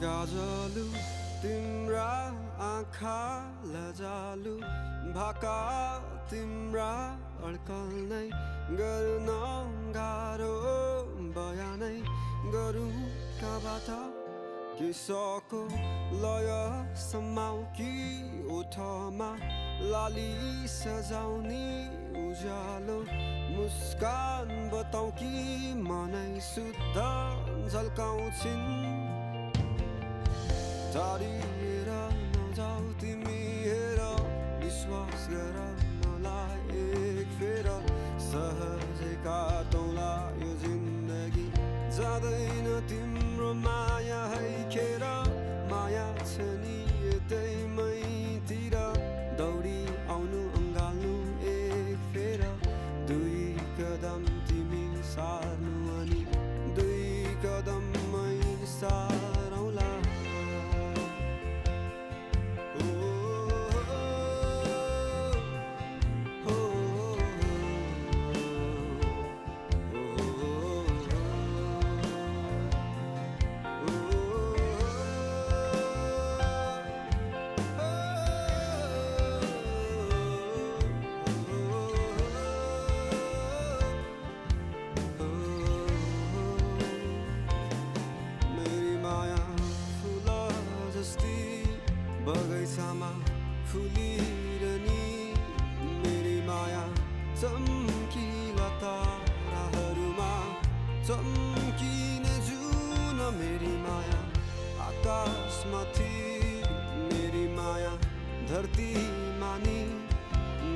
गाजलु तिम्रा आँखा लजालु भाका तिम्रा अड्कल्नै गर्न गाह्रो बयानै गरौँ कहाँबाट किसको लय समाउ कि ओठमा लाली सजाउने उज्यालो मुस्कान बताउ कि मनै शुद्ध झल्काउँछिन् टाढिएर नजाऊ तिमी हेर विश्वास गर मलाई एक फेर सहजै काटौँला यो जिन्दगी जाँदैन तिम्रो माया है खेर माया छ नि यतै मैतिर दौडी आउनु अँगाल्नु एक फेर दुई कदम तिमी सार्नु अनि दुई कदम मै सारौँला बगैँचामा फुलिरहने मेरी माया चम्किला ताराहरूमा चम्किने जुन मेरी माया आकाशमाथि मेरी माया धरतीमा नि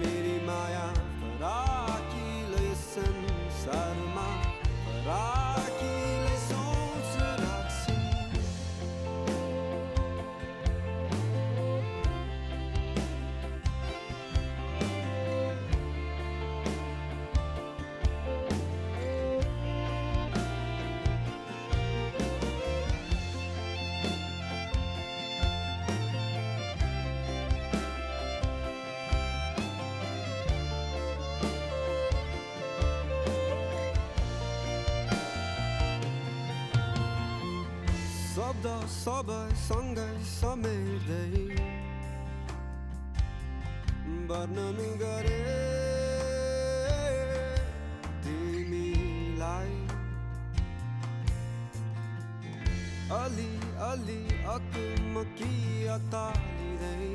मेरी माया फराकिलै संसारमा फराकिलै सोच राख्छिन् शब्द सबै सँगै समेट्दै वर्णन गरे तिमीलाई अलि अलि अकमकी अतालिँदै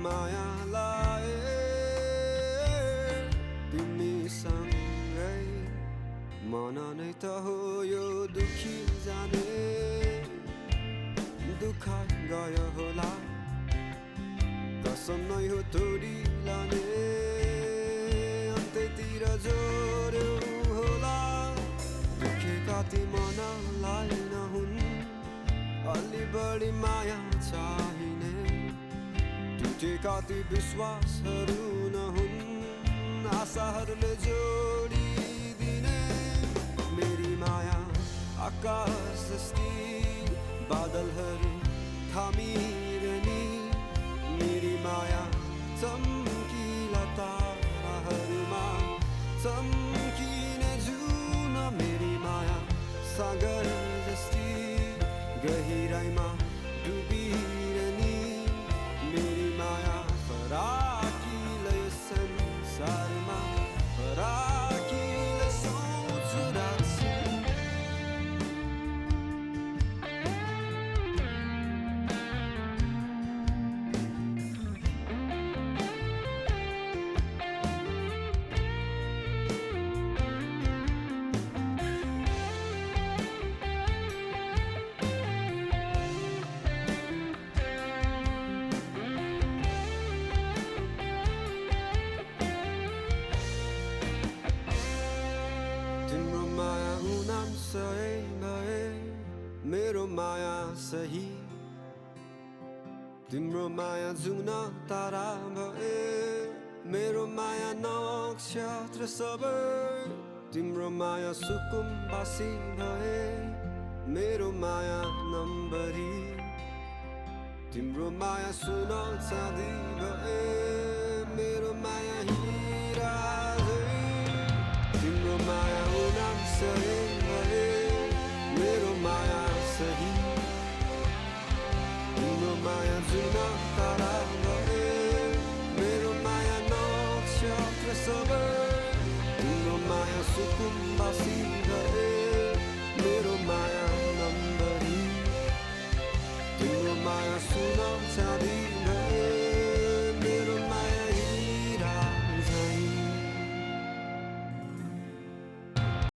माया लाए तिमीसँगै मन नै त हो यो दुखी जाने दुःख गयो होला कसम नै हो तोडी लाने अन्त्यतिर जोड्यो होला दुखेका ती मनलाई नहुन् अलि बढी माया चाहिने टुटेका ती विश्वासहरू नहुन् आशाहरूले जोडिदिने मेरी माया आकाश जस्ती बादलहरू थामिरहने मेरी माया चम्किला ताराहरूमा चम्किने जुन मेरी माया सागर जस्ती गहिराइमा डुबिरहने मेरी माया फराकिलै संसारमा फराकिलै सोच राख्छिन् मेरो माया सही तिम्रो माया जुग्न तारा भए मेरो माया नक्षत्र सबै तिम्रो माया सुकुम्बासी भए मेरो माया नम्बरी तिम्रो माया सुन चाँदी भए मेरो माया हिरा तिम्रो माया उनाम सही भए मेरो माया सही